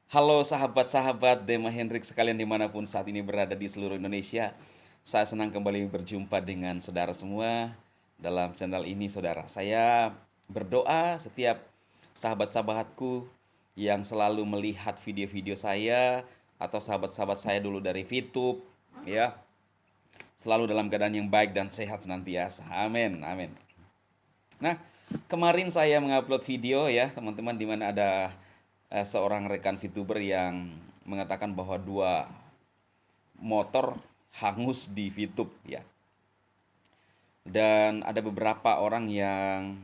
Halo sahabat-sahabat Dema Hendrik sekalian dimanapun saat ini berada di seluruh Indonesia. Saya senang kembali berjumpa dengan saudara semua dalam channel ini saudara. Saya berdoa setiap sahabat-sahabatku yang selalu melihat video-video saya atau sahabat-sahabat saya dulu dari VTube ya, selalu dalam keadaan yang baik dan sehat senantiasa. Amin, amin. Nah, kemarin saya mengupload video ya, teman-teman, di mana ada seorang rekan VTuber yang mengatakan bahwa dua motor hangus di VTube ya. Dan ada beberapa orang yang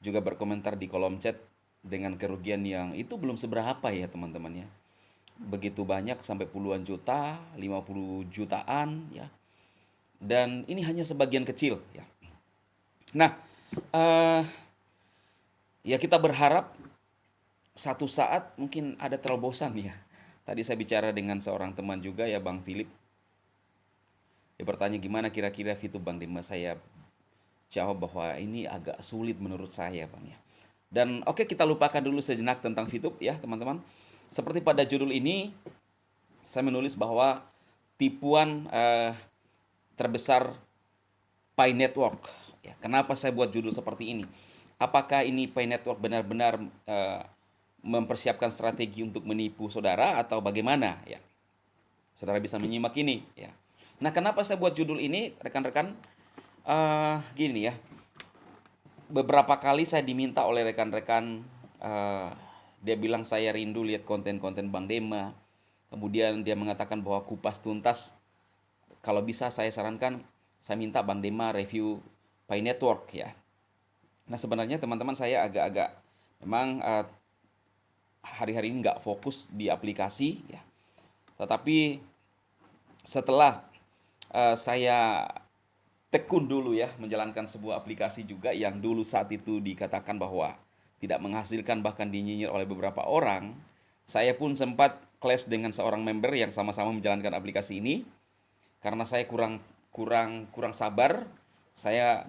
juga berkomentar di kolom chat dengan kerugian yang itu belum seberapa ya, teman-teman ya. Begitu banyak sampai puluhan juta, 50 jutaan ya. Dan ini hanya sebagian kecil ya. Nah, eh ya kita berharap satu saat mungkin ada terobosan ya. Tadi saya bicara dengan seorang teman juga ya, Bang Philip. Dia bertanya gimana kira-kira fitur Bang Dima. Saya jawab bahwa ini agak sulit menurut saya Bang ya. Dan oke, kita lupakan dulu sejenak tentang fitur ya teman-teman. Seperti pada judul ini saya menulis bahwa tipuan terbesar Pi Network. Ya, kenapa saya buat judul seperti ini? Apakah ini Pi Network benar-benar mempersiapkan strategi untuk menipu saudara atau bagaimana ya? Saudara bisa menyimak ini ya. Nah, kenapa saya buat judul ini rekan-rekan? Gini ya, beberapa kali saya diminta oleh rekan-rekan, dia bilang saya rindu lihat konten-konten Bang Dema. Kemudian dia mengatakan bahwa kupas tuntas, kalau bisa saya sarankan, saya minta Bang Dema review Pi Network ya. Nah, sebenarnya teman-teman saya agak-agak memang hari-hari ini nggak fokus di aplikasi ya. Tetapi setelah saya tekun dulu ya menjalankan sebuah aplikasi juga yang dulu saat itu dikatakan bahwa tidak menghasilkan, bahkan dinyinyir oleh beberapa orang, saya pun sempat clash dengan seorang member yang sama-sama menjalankan aplikasi ini karena saya kurang kurang kurang sabar. Saya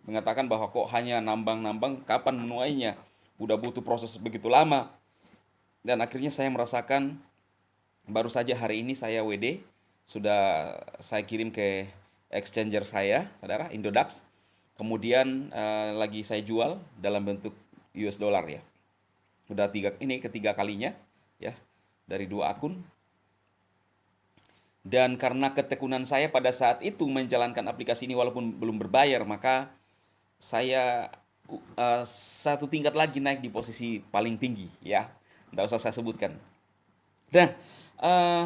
mengatakan bahwa kok hanya nambang-nambang, kapan menuainya? Udah butuh proses begitu lama. Dan akhirnya saya merasakan, baru saja hari ini saya WD, sudah saya kirim ke exchanger saya, saudara, Indodax. Kemudian lagi saya jual dalam bentuk US dollar ya. Udah ketiga kalinya ya, dari dua akun. Dan karena ketekunan saya pada saat itu menjalankan aplikasi ini walaupun belum berbayar, maka saya satu tingkat lagi naik di posisi paling tinggi ya. Nggak usah saya sebutkan. Nah, eh,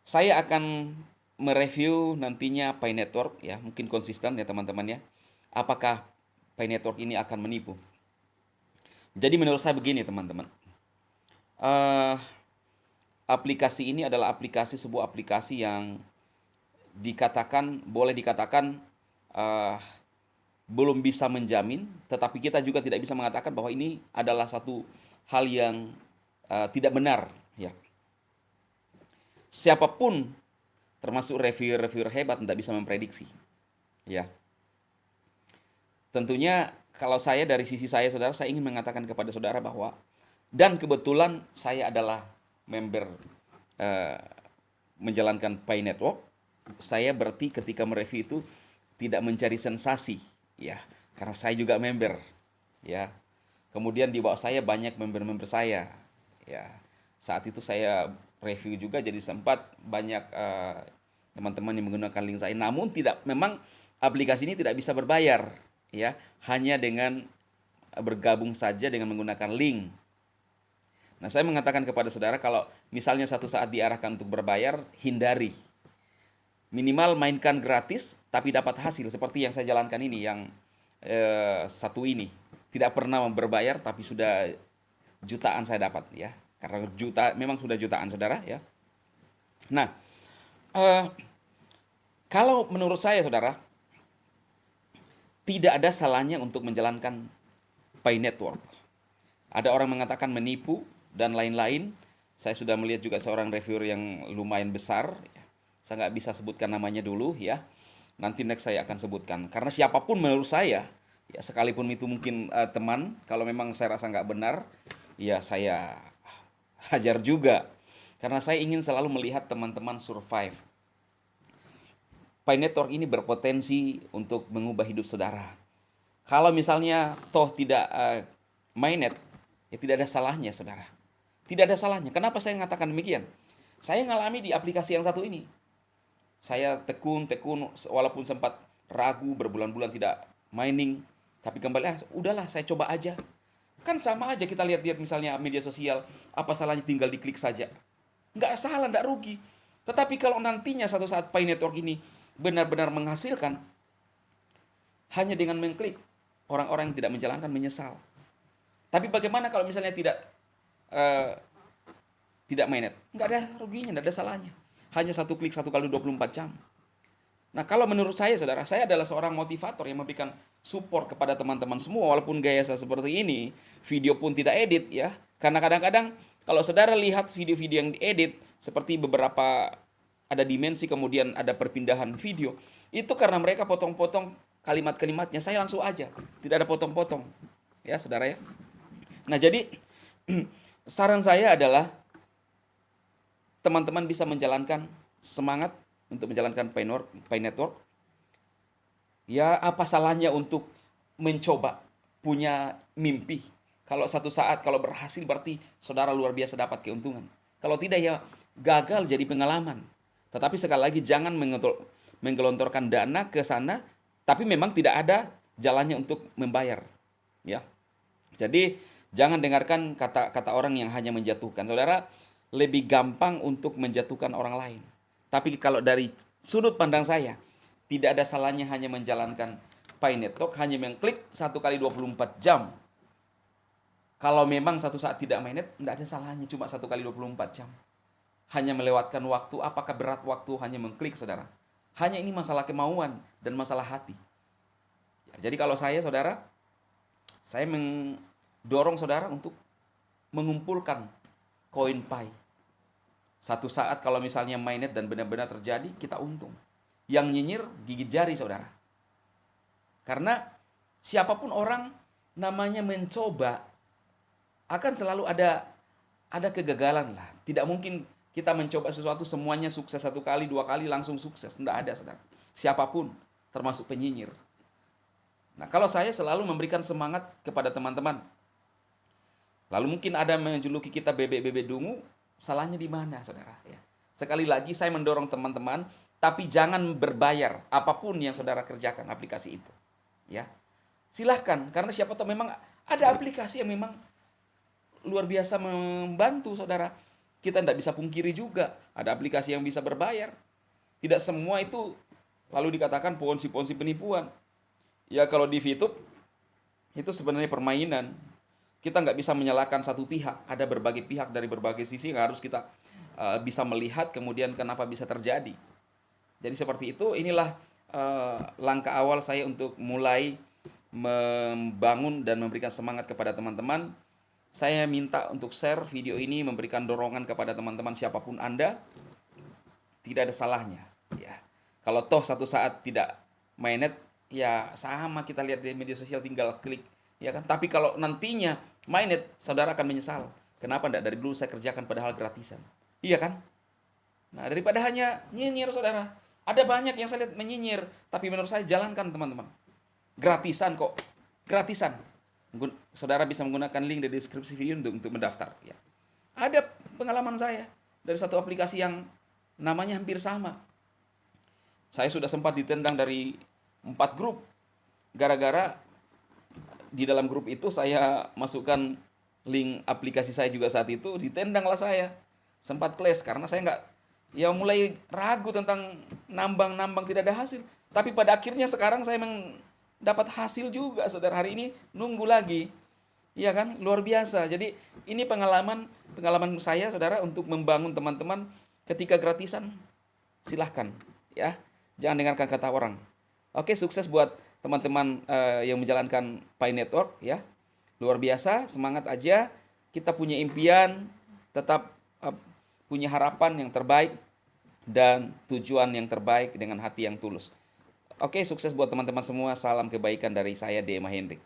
saya akan mereview nantinya Pi Network ya, mungkin konsisten ya teman-teman ya. Apakah Pi Network ini akan menipu? Jadi menurut saya begini teman-teman. Eh, aplikasi ini adalah sebuah aplikasi yang boleh dikatakan eh, belum bisa menjamin, tetapi kita juga tidak bisa mengatakan bahwa ini adalah satu hal yang tidak benar ya. Siapapun, termasuk reviewer-reviewer hebat, tidak bisa memprediksi ya. Tentunya kalau saya dari sisi saya saudara, saya ingin mengatakan kepada saudara bahwa, dan kebetulan saya adalah member eh, menjalankan Pi Network, saya berarti ketika mereview itu tidak mencari sensasi ya, karena saya juga member ya. Kemudian di bawah saya banyak member-member saya ya. Saat itu saya review juga, jadi sempat banyak teman-teman yang menggunakan link saya. Namun tidak, memang aplikasi ini tidak bisa berbayar ya, hanya dengan bergabung saja dengan menggunakan link. Nah, saya mengatakan kepada saudara, kalau misalnya satu saat diarahkan untuk berbayar, hindari. Minimal mainkan gratis tapi dapat hasil seperti yang saya jalankan ini, yang satu ini. Tidak pernah berbayar tapi sudah jutaan saya dapat ya. Karena memang sudah jutaan saudara ya. Nah, eh, kalau menurut saya saudara, tidak ada salahnya untuk menjalankan Pi Network. Ada orang mengatakan menipu dan lain-lain. Saya sudah melihat juga seorang reviewer yang lumayan besar. Saya nggak bisa sebutkan namanya dulu ya. Nanti next saya akan sebutkan. Karena siapapun menurut saya, ya sekalipun itu mungkin teman, kalau memang saya rasa nggak benar, ya saya hajar juga. Karena saya ingin selalu melihat teman-teman survive. Pi Network ini berpotensi untuk mengubah hidup saudara. Kalau misalnya toh tidak mainnet, ya tidak ada salahnya saudara. Tidak ada salahnya. Kenapa saya mengatakan demikian? Saya ngalami di aplikasi yang satu ini. Saya tekun, walaupun sempat ragu berbulan-bulan tidak mining. Tapi kembali, udahlah saya coba aja. Kan sama aja kita lihat-lihat misalnya media sosial. Apa salahnya tinggal diklik saja. Nggak salah, nggak rugi. Tetapi kalau nantinya satu saat Pi Network ini benar-benar menghasilkan, hanya dengan mengklik, orang-orang yang tidak menjalankan menyesal. Tapi bagaimana kalau misalnya tidak mainnet? Nggak ada ruginya, nggak ada salahnya. Hanya satu klik 1 kali 24 jam. Nah, kalau menurut saya, saudara, saya adalah seorang motivator yang memberikan support kepada teman-teman semua, walaupun gaya saya seperti ini, video pun tidak edit, ya. Karena kadang-kadang, kalau saudara lihat video-video yang diedit, seperti beberapa ada dimensi, kemudian ada perpindahan video, itu karena mereka potong-potong kalimat-kalimatnya, saya langsung aja, tidak ada potong-potong, ya, saudara ya. Nah, jadi, saran saya adalah, teman-teman bisa menjalankan semangat untuk menjalankan Pi Network. Ya, apa salahnya untuk mencoba punya mimpi. Kalau satu saat, kalau berhasil berarti saudara luar biasa dapat keuntungan. Kalau tidak ya gagal jadi pengalaman. Tetapi sekali lagi jangan menggelontorkan dana ke sana, tapi memang tidak ada jalannya untuk membayar. Ya, jadi jangan dengarkan kata-kata orang yang hanya menjatuhkan. Saudara, lebih gampang untuk menjatuhkan orang lain. Tapi kalau dari sudut pandang saya, tidak ada salahnya hanya menjalankan Pi Network, hanya mengklik 1 kali 24 jam. Kalau memang satu saat tidak mainnet, tidak ada salahnya cuma 1 kali 24 jam. Hanya melewatkan waktu, apakah berat waktu hanya mengklik, saudara? Hanya ini masalah kemauan dan masalah hati. Ya, jadi kalau saudara, saya mendorong saudara untuk mengumpulkan koin Pi. Satu saat kalau misalnya mainnet dan benar-benar terjadi, kita untung. Yang nyinyir gigit jari, saudara. Karena siapapun orang namanya mencoba, akan selalu ada kegagalan lah. Tidak mungkin kita mencoba sesuatu semuanya sukses 1 kali, 2 kali langsung sukses. Tidak ada, saudara. Siapapun, termasuk penyinyir. Nah, kalau saya selalu memberikan semangat kepada teman-teman. Lalu mungkin ada menjuluki kita bebek-bebek dungu. Salahnya di mana, saudara? Ya. Sekali lagi saya mendorong teman-teman, tapi jangan berbayar apapun yang saudara kerjakan aplikasi itu. Ya, silahkan, karena siapa tahu memang ada aplikasi yang memang luar biasa membantu saudara. Kita tidak bisa pungkiri juga, ada aplikasi yang bisa berbayar. Tidak semua itu lalu dikatakan ponzi-ponzi penipuan. Ya, kalau di VTube itu sebenarnya permainan. Kita nggak bisa menyalahkan satu pihak. Ada berbagai pihak dari berbagai sisi yang harus kita bisa melihat kemudian kenapa bisa terjadi. Jadi seperti itu, inilah langkah awal saya untuk mulai membangun dan memberikan semangat kepada teman-teman. Saya minta untuk share video ini, memberikan dorongan kepada teman-teman siapapun Anda. Tidak ada salahnya. Ya. Kalau toh satu saat tidak mainnet, ya sama kita lihat di media sosial tinggal klik. Ya kan? Tapi kalau nantinya mainnet, saudara akan menyesal. Kenapa enggak dari dulu saya kerjakan padahal gratisan? Iya kan? Nah, daripada hanya nyinyir, saudara. Ada banyak yang saya lihat menyinyir, tapi menurut saya jalankan, teman-teman. Gratisan kok. Gratisan. Saudara bisa menggunakan link di deskripsi video untuk mendaftar. Ya. Ada pengalaman saya dari satu aplikasi yang namanya hampir sama. Saya sudah sempat ditendang dari 4 grup. Gara-gara di dalam grup itu saya masukkan link aplikasi saya juga saat itu, ditendanglah saya. Sempat clash karena saya nggak, ya mulai ragu tentang nambang tidak ada hasil. Tapi pada akhirnya sekarang saya dapat hasil juga, saudara. Hari ini nunggu lagi. Iya kan? Luar biasa. Jadi ini pengalaman saya, saudara, untuk membangun teman-teman ketika gratisan. Silahkan, ya. Jangan dengarkan kata orang. Oke, sukses buat teman-teman yang menjalankan Pi Network, ya. Luar biasa, semangat aja. Kita punya impian, tetap punya harapan yang terbaik dan tujuan yang terbaik dengan hati yang tulus. Oke, sukses buat teman-teman semua. Salam kebaikan dari saya, D. Hendrik.